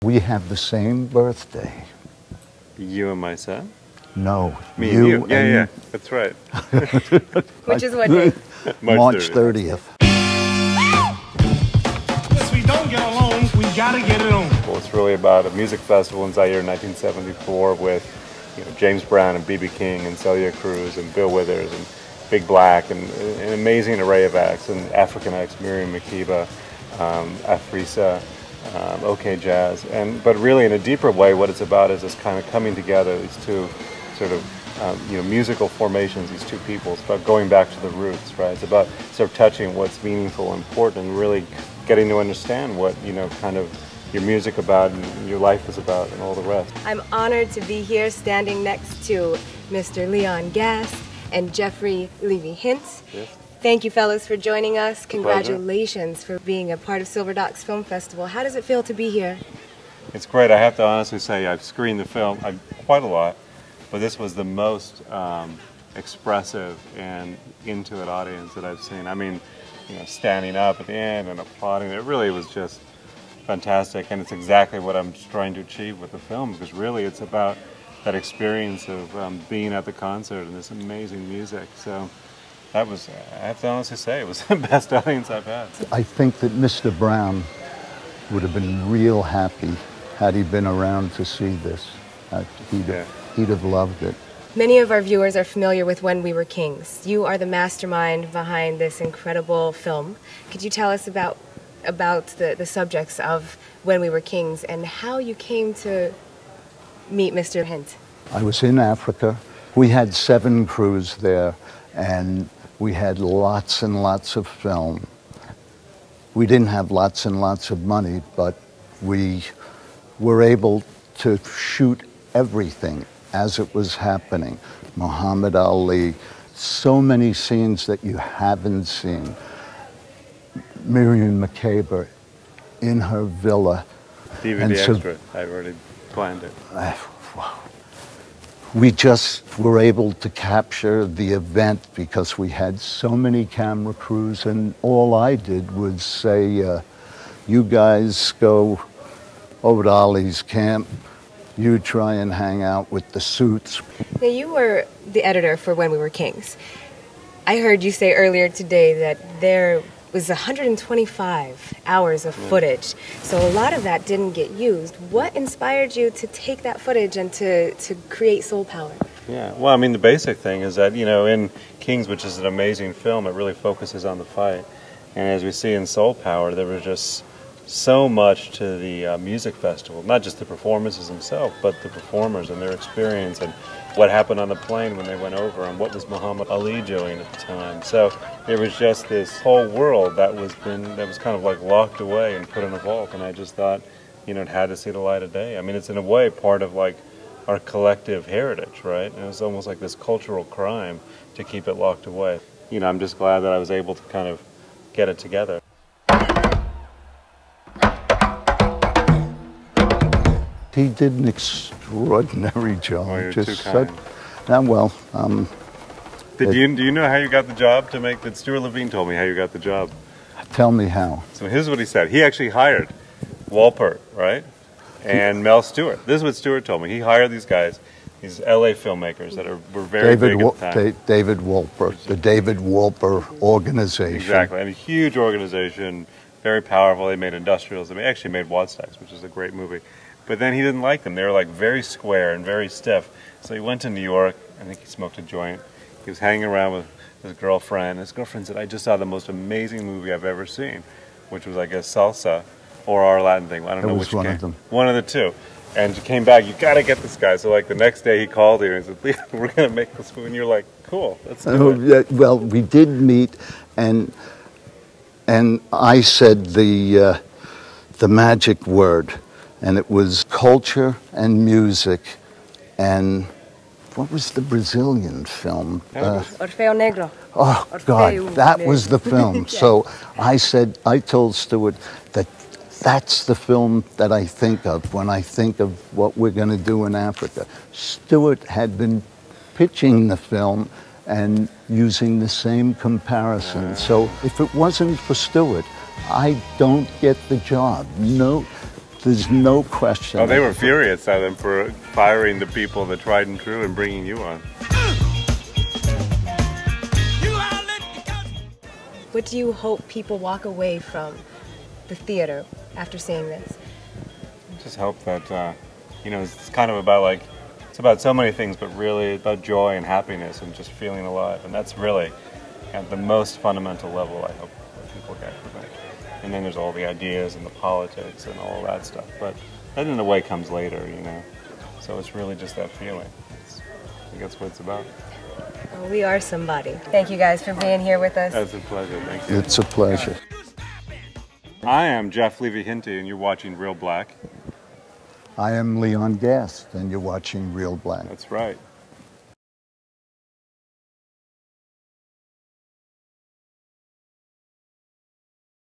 We have the same birthday. You and my son? No, Me and you. Yeah, yeah, that's right. Which is what day? March 30th. If we don't get along, we gotta get it on. Well, it's really about a music festival in Zaire in 1974 with James Brown and B.B. King and Celia Cruz and Bill Withers and Big Black and an amazing array of acts, and African acts, Miriam Makeba, Afrisa, OK Jazz. But really in a deeper way, what it's about is this kind of coming together, these two sort of musical formations, these two people. It's about going back to the roots, right? It's about sort of touching what's meaningful and important and really getting to understand what, kind of your music about and your life is about and all the rest. I'm honored to be here standing next to Mr. Leon Gast and Jeffrey Levy-Hinte. Yes. Thank you, fellas, for joining us. Congratulations for being a part of Silver Docs Film Festival. How does it feel to be here? It's great. I have to honestly say I've screened the film quite a lot, but this was the most expressive and into it audience that I've seen. I mean, standing up at the end and applauding. It really was just fantastic, and it's exactly what I'm trying to achieve with the film, because really it's about that experience of being at the concert and this amazing music. So that was, I have to honestly say, it was the best audience I've had. I think that Mr. Brown would have been real happy had he been around to see this. He'd have loved it. Many of our viewers are familiar with When We Were Kings. You are the mastermind behind this incredible film. Could you tell us about the subjects of When We Were Kings and how you came to meet Mr. Hinte? I was in Africa. We had 7 crews there, and we had lots and lots of film. We didn't have lots and lots of money, but we were able to shoot everything as it was happening. Muhammad Ali, so many scenes that you haven't seen. Miriam Makeba in her villa. DVD extra, I've already planned it. We just were able to capture the event because we had so many camera crews, and all I did was say, you guys go over to Ali's camp, you try and hang out with the suits. Now, you were the editor for When We Were Kings. I heard you say earlier today that there was 125 hours of footage, so a lot of that didn't get used. What inspired you to take that footage and to create Soul Power? Yeah, well, I mean, the basic thing is that, in Kings, which is an amazing film, it really focuses on the fight. And as we see in Soul Power, there was just so much to the music festival, not just the performances themselves, but the performers and their experience and what happened on the plane when they went over and what was Muhammad Ali doing at the time. So there was just this whole world that was kind of like locked away and put in a vault, and I just thought, it had to see the light of day. I mean, it's in a way part of like our collective heritage, right? And it was almost like this cultural crime to keep it locked away. I'm just glad that I was able to kind of get it together. He did an extraordinary job. Oh, you're too kind. Do you know how you got the job to make that? Stuart Levine told me how you got the job. Tell me how. So here's what he said. He actually hired Walpert, right? And Mel Stewart. This is what Stewart told me. He hired these guys, these LA filmmakers that were very big at the time. David Walpert, the David Walpert organization. Exactly, and a huge organization, very powerful. They made industrials. They actually made Wadsticks, which is a great movie. But then he didn't like them. They were like very square and very stiff. So he went to New York. I think he smoked a joint. He was hanging around with his girlfriend. His girlfriend said, I just saw the most amazing movie I've ever seen, which was, I guess, Salsa or our Latin thing. I don't know which one of them. One of the two. And she came back, you got to get this guy. So like the next day he called you and he said, Leo, we're going to make this movie. And you're like, cool, let's do it. Yeah, well, we did meet, and I said the magic word. And it was culture and music, and what was the Brazilian film? Orfeo Negro. Oh, God, that was the film. So I told Stuart that that's the film that I think of when I think of what we're going to do in Africa. Stuart had been pitching the film and using the same comparison. So if it wasn't for Stuart, I don't get the job. No. There's no question. Oh, they were furious at them for firing the people, the tried and true, and bringing you on. What do you hope people walk away from the theater after seeing this? I just hope that, you know, it's kind of about like, it's about so many things, but really about joy and happiness and just feeling alive. And that's really at the most fundamental level, I hope, that people get from it. And then there's all the ideas and the politics and all that stuff. But that in a way comes later, you know. So it's really just that feeling. I think that's what it's about. Well, we are somebody. Thank you guys for being here with us. That's a pleasure. Thank you. It's a pleasure. I am Jeff Levy-Hinte, and you're watching Reelblack. I am Leon Gast, and you're watching Reelblack. That's right.